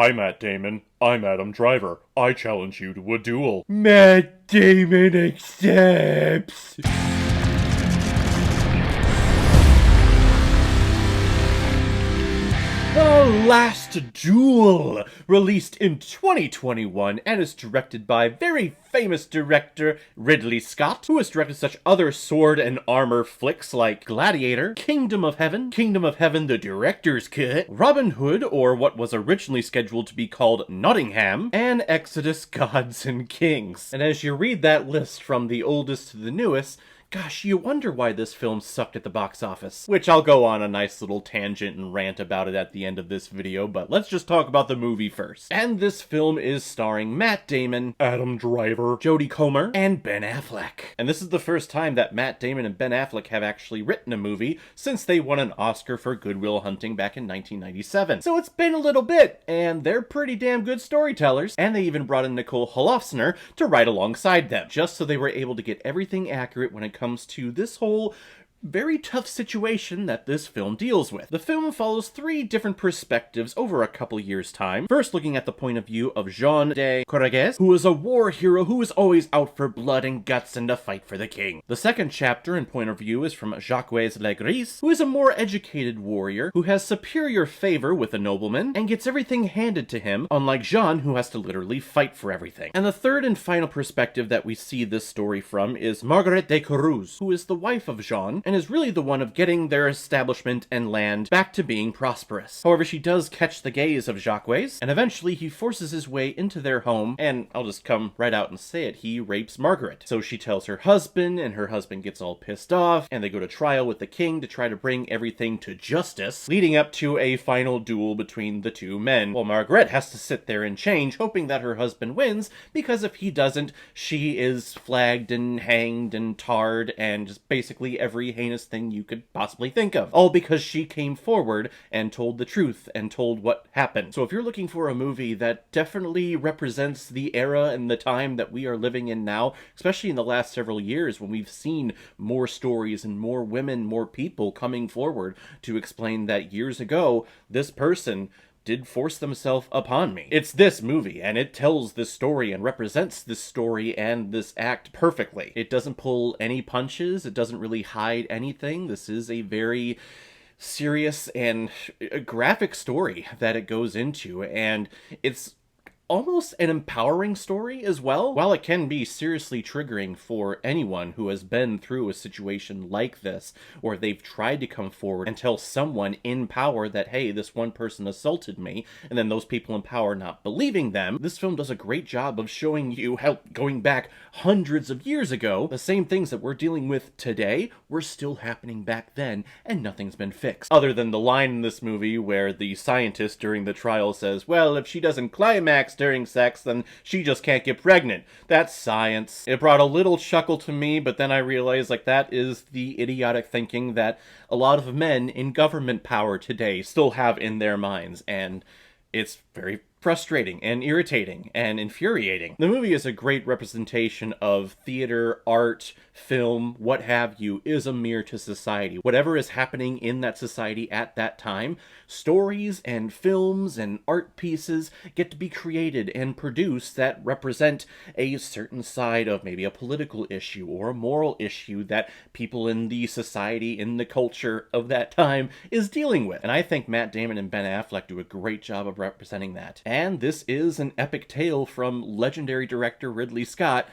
Hi, Matt Damon. I'm Adam Driver. I challenge you to a duel. Matt Damon accepts. The Last Duel, released in 2021 and is directed by very famous director Ridley Scott, who has directed such other sword and armor flicks like Gladiator, Kingdom of Heaven, the Director's Cut, Robin Hood, or what was originally scheduled to be called Nottingham, and Exodus Gods and Kings. And as you read that list from the oldest to the newest, gosh, you wonder why this film sucked at the box office. Which I'll go on a nice little tangent and rant about it at the end of this video, but let's just talk about the movie first. And this film is starring Matt Damon, Adam Driver, Jodie Comer, and Ben Affleck. And this is the first time that Matt Damon and Ben Affleck have actually written a movie since they won an Oscar for Good Will Hunting back in 1997. So it's been a little bit, and they're pretty damn good storytellers. And they even brought in Nicole Holofcener to write alongside them, just so they were able to get everything accurate when it comes to this whole very tough situation that this film deals with. The film follows three different perspectives over a couple years' time. First, looking at the point of view of Jean de Courrèges, who is a war hero who is always out for blood and guts and to fight for the king. The second chapter and point of view is from Jacques Legris, who is a more educated warrior who has superior favor with the nobleman and gets everything handed to him, unlike Jean, who has to literally fight for everything. And the third and final perspective that we see this story from is Marguerite de Courrèges, who is the wife of Jean, and is really the one of getting their establishment and land back to being prosperous. However, she does catch the gaze of Jacques, and eventually he forces his way into their home, and I'll just come right out and say it, he rapes Margaret. So she tells her husband, and her husband gets all pissed off, and they go to trial with the king to try to bring everything to justice, leading up to a final duel between the two men, while Margaret has to sit there and change, hoping that her husband wins, because if he doesn't, she is flagged and hanged and tarred, and just basically every heinous thing you could possibly think of. All because she came forward and told the truth and told what happened. So if you're looking for a movie that definitely represents the era and the time that we are living in now, especially in the last several years when we've seen more stories and more women, more people coming forward to explain that years ago, this person did force themselves upon me. It's this movie, and it tells this story and represents this story and this act perfectly. It doesn't pull any punches, it doesn't really hide anything. This is a very serious and graphic story that it goes into, and it's almost an empowering story as well. While it can be seriously triggering for anyone who has been through a situation like this, or they've tried to come forward and tell someone in power that, hey, this one person assaulted me, and then those people in power not believing them, this film does a great job of showing you how, going back hundreds of years ago, the same things that we're dealing with today were still happening back then, and nothing's been fixed. Other than the line in this movie where the scientist during the trial says, well, if she doesn't climax during sex, then she just can't get pregnant. That's science. It brought a little chuckle to me, but then I realized, like, that is the idiotic thinking that a lot of men in government power today still have in their minds, and it's very frustrating and irritating and infuriating. The movie is a great representation of theater, art, film, what have you, is a mirror to society. Whatever is happening in that society at that time, stories and films and art pieces get to be created and produced that represent a certain side of maybe a political issue or a moral issue that people in the society, in the culture of that time is dealing with. And I think Matt Damon and Ben Affleck do a great job of representing that. And this is an epic tale from legendary director Ridley Scott.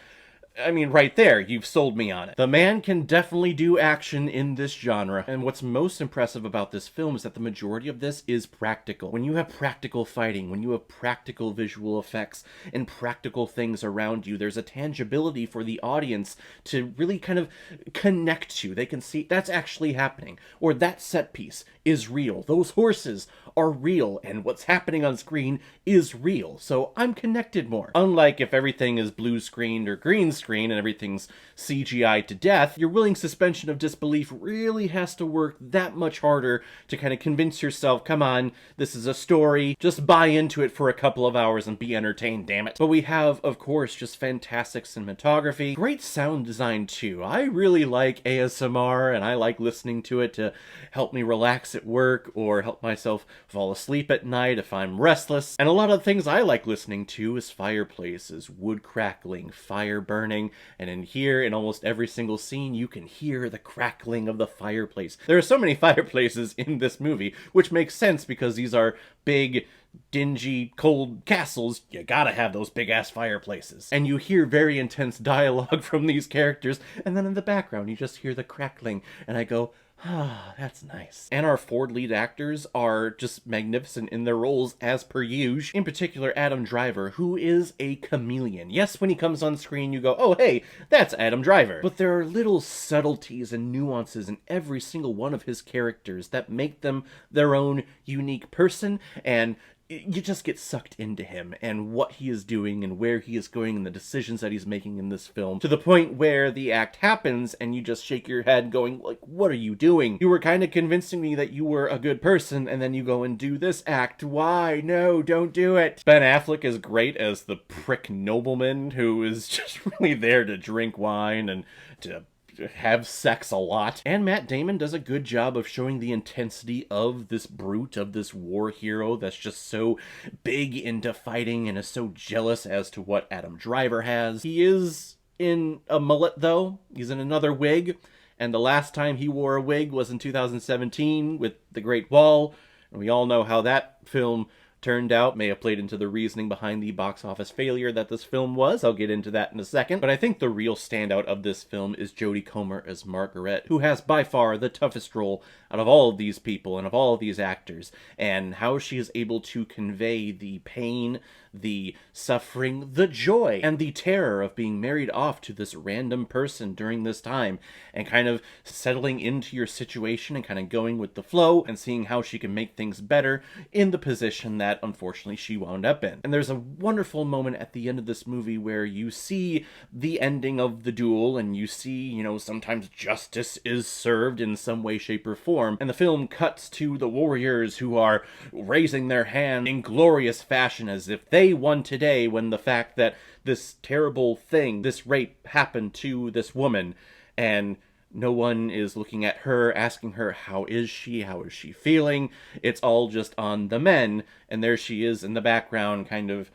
I mean, right there, you've sold me on it. The man can definitely do action in this genre, and what's most impressive about this film is that the majority of this is practical. When you have practical fighting, when you have practical visual effects and practical things around you, there's a tangibility for the audience to really kind of connect to. They can see that's actually happening, or that set piece is real. Those horses are real, and what's happening on screen is real, so I'm connected more. Unlike if everything is blue screened or green screened, and everything's CGI to death, your willing suspension of disbelief really has to work that much harder to kind of convince yourself, come on, this is a story, just buy into it for a couple of hours and be entertained, damn it. But we have, of course, just fantastic cinematography, great sound design too. I really like ASMR, and I like listening to it to help me relax at work or help myself fall asleep at night, if I'm restless. And a lot of the things I like listening to is fireplaces, wood crackling, fire burning, and in here, in almost every single scene, you can hear the crackling of the fireplace. There are so many fireplaces in this movie, which makes sense because these are big, dingy, cold castles. You gotta have those big-ass fireplaces. And you hear very intense dialogue from these characters, and then in the background, you just hear the crackling, and I go, ah, that's nice. And our 4 lead actors are just magnificent in their roles as per usual. In particular, Adam Driver, who is a chameleon. Yes, when he comes on screen, you go, oh, hey, that's Adam Driver. But there are little subtleties and nuances in every single one of his characters that make them their own unique person, and you just get sucked into him and what he is doing and where he is going and the decisions that he's making in this film, to the point where the act happens and you just shake your head going, like, what are you doing? You were kind of convincing me that you were a good person, and then you go and do this act. Why? No, don't do it. Ben Affleck is great as the prick nobleman who is just really there to drink wine and to have sex a lot. And Matt Damon does a good job of showing the intensity of this brute, of this war hero that's just so big into fighting and is so jealous as to what Adam Driver has. He is in a mullet, though. He's in another wig, and the last time he wore a wig was in 2017 with The Great Wall, and we all know how that film turned out. May have played into the reasoning behind the box office failure that this film was. I'll get into that in a second. But I think the real standout of this film is Jodie Comer as Margaret, who has by far the toughest role out of all of these people and of all of these actors, and how she is able to convey the pain, the suffering, the joy, and the terror of being married off to this random person during this time, and kind of settling into your situation and kind of going with the flow and seeing how she can make things better in the position that unfortunately she wound up in. And there's a wonderful moment at the end of this movie where you see the ending of the duel, and you see, you know, sometimes justice is served in some way, shape, or form, and the film cuts to the warriors who are raising their hand in glorious fashion as if they won today, when the fact that this terrible thing, this rape, happened to this woman, and no one is looking at her, asking her, how is she feeling? It's all just on the men, and there she is in the background, kind of,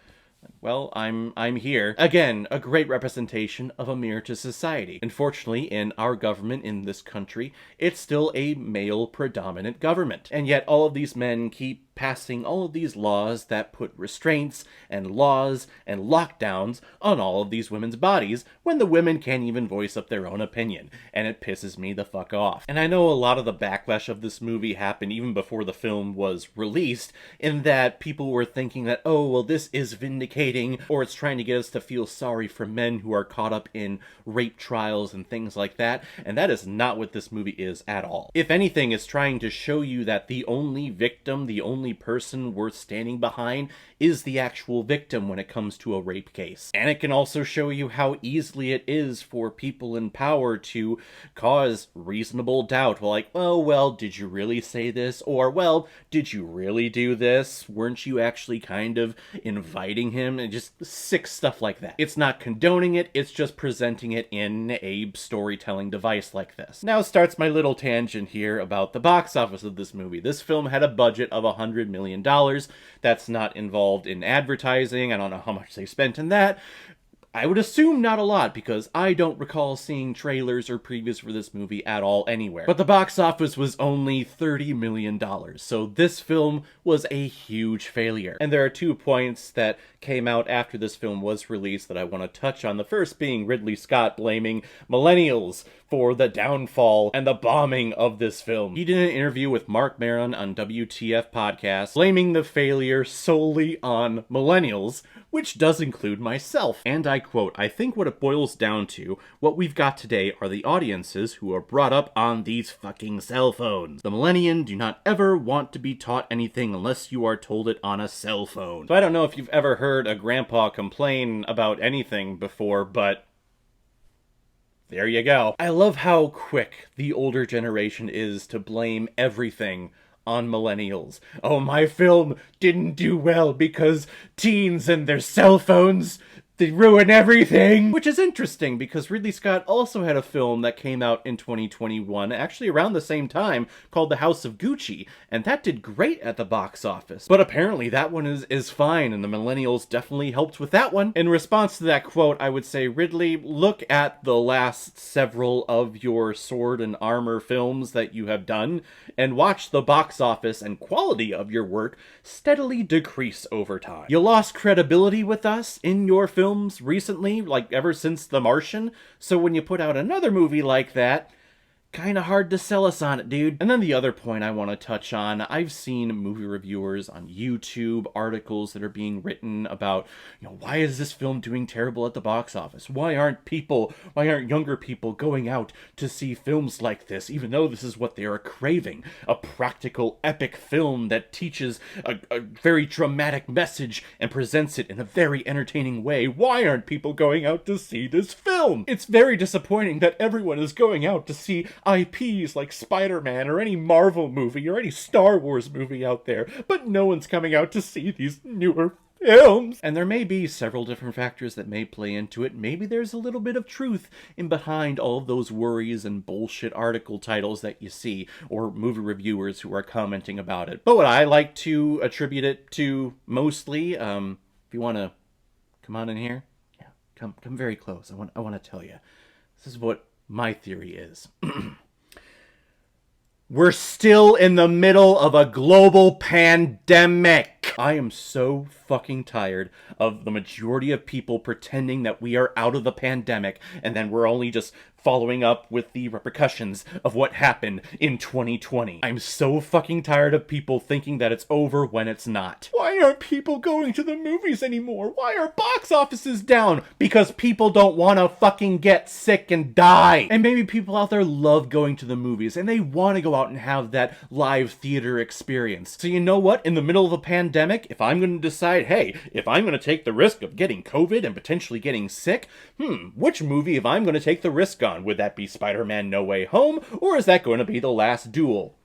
well, I'm here. Again, a great representation of a mirror to society. Unfortunately, in our government in this country, it's still a male-predominant government. And yet all of these men keep passing all of these laws that put restraints and laws and lockdowns on all of these women's bodies when the women can't even voice up their own opinion. And it pisses me the fuck off. And I know a lot of the backlash of this movie happened even before the film was released, in that people were thinking that, oh, well, this is vindicating, or it's trying to get us to feel sorry for men who are caught up in rape trials and things like that. And that is not what this movie is at all. If anything, it's trying to show you that the only victim, the only person worth standing behind is the actual victim when it comes to a rape case. And it can also show you how easily it is for people in power to cause reasonable doubt. Like, oh, well, did you really say this? Or, well, did you really do this? Weren't you actually kind of inviting him? And just sick stuff like that. It's not condoning it, it's just presenting it in a storytelling device like this. Now starts my little tangent here about the box office of this movie. This film had a budget of $100 million. That's not involved in advertising. I don't know how much they spent in that. I would assume not a lot, because I don't recall seeing trailers or previews for this movie at all anywhere. But the box office was only $30 million, so this film was a huge failure. And there are 2 points that came out after this film was released that I want to touch on. The first being Ridley Scott blaming millennials for the downfall and the bombing of this film. He did an interview with Mark Maron on WTF Podcast, blaming the failure solely on millennials, which does include myself. And I quote, "I think what it boils down to, what we've got today are the audiences who are brought up on these fucking cell phones. The millennials do not ever want to be taught anything unless you are told it on a cell phone." So I don't know if you've ever heard a grandpa complain about anything before, but there you go. I love how quick the older generation is to blame everything on millennials. Oh, my film didn't do well because teens and their cell phones They ruin everything! Which is interesting, because Ridley Scott also had a film that came out in 2021, actually around the same time, called The House of Gucci, and that did great at the box office. But apparently that one is fine, and the millennials definitely helped with that one. In response to that quote, I would say, Ridley, look at the last several of your sword and armor films that you have done, and watch the box office and quality of your work steadily decrease over time. You lost credibility with us in your films recently, like ever since The Martian, so when you put out another movie like that, kinda hard to sell us on it, dude. And then the other point I want to touch on, I've seen movie reviewers on YouTube, articles that are being written about, why is this film doing terrible at the box office? Why aren't younger people going out to see films like this, even though this is what they are craving? A practical, epic film that teaches a very dramatic message and presents it in a very entertaining way. Why aren't people going out to see this film? It's very disappointing that everyone is going out to see IPs like Spider-Man or any Marvel movie or any Star Wars movie out there, but no one's coming out to see these newer films. And there may be several different factors that may play into it. Maybe there's a little bit of truth in behind all of those worries and bullshit article titles that you see, or movie reviewers who are commenting about it. But what I like to attribute it to mostly, if you want to come on in here, yeah, come very close. I want to tell you. This is what my theory is. We're still in the middle of a global pandemic. I am so fucking tired of the majority of people pretending that we are out of the pandemic, and then we're only just following up with the repercussions of what happened in 2020. I'm so fucking tired of people thinking that it's over when it's not. Why aren't people going to the movies anymore? Why are box offices down? Because people don't want to fucking get sick and die. And maybe people out there love going to the movies, and they want to go out and have that live theater experience. So you know what? In the middle of a pandemic, if I'm going to decide, hey, if I'm going to take the risk of getting COVID and potentially getting sick, which movie if I'm going to take the risk on? Would that be Spider-Man No Way Home, or is that going to be The Last Duel?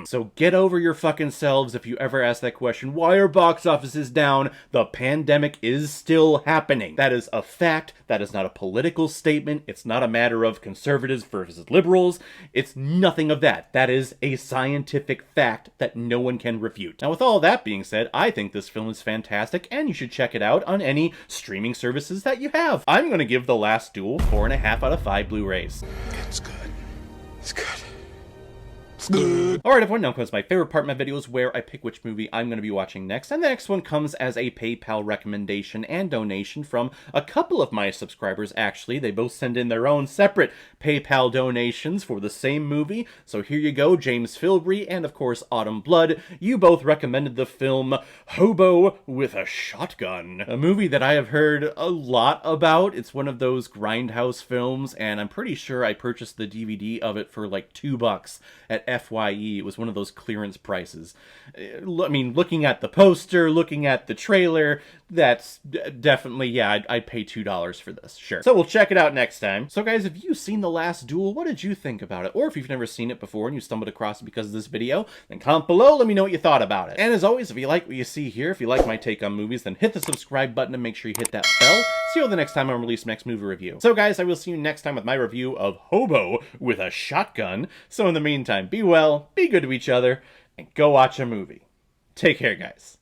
So get over your fucking selves if you ever ask that question. Why are box offices down? The pandemic is still happening. That is a fact. That is not a political statement. It's not a matter of conservatives versus liberals. It's nothing of that. That is a scientific fact that no one can refute. Now, with all that being said, I think this film is fantastic, and you should check it out on any streaming services that you have. I'm going to give The Last Duel 4.5 out of 5 Blu-rays. It's good. It's good. Alright everyone, now comes my favorite part of my videos where I pick which movie I'm going to be watching next, and the next one comes as a PayPal recommendation and donation from a couple of my subscribers actually. They both send in their own separate PayPal donations for the same movie, so here you go, James Philbry and of course Autumn Blood. You both recommended the film Hobo with a Shotgun, a movie that I have heard a lot about. It's one of those grindhouse films, and I'm pretty sure I purchased the DVD of it for like $2 at FYE. It was one of those clearance prices. I mean, looking at the poster, looking at the trailer, that's definitely, yeah, I'd pay $2 for this, sure. So we'll check it out next time. So guys, have you seen The Last Duel? What did you think about it? Or if you've never seen it before and you stumbled across it because of this video, then comment below, let me know what you thought about it. And as always, if you like what you see here, if you like my take on movies, then hit the subscribe button and make sure you hit that bell. See you the next time I release my next movie review. So guys, I will see you next time with my review of Hobo with a Shotgun. So in the meantime, be well, be good to each other, and go watch a movie. Take care, guys.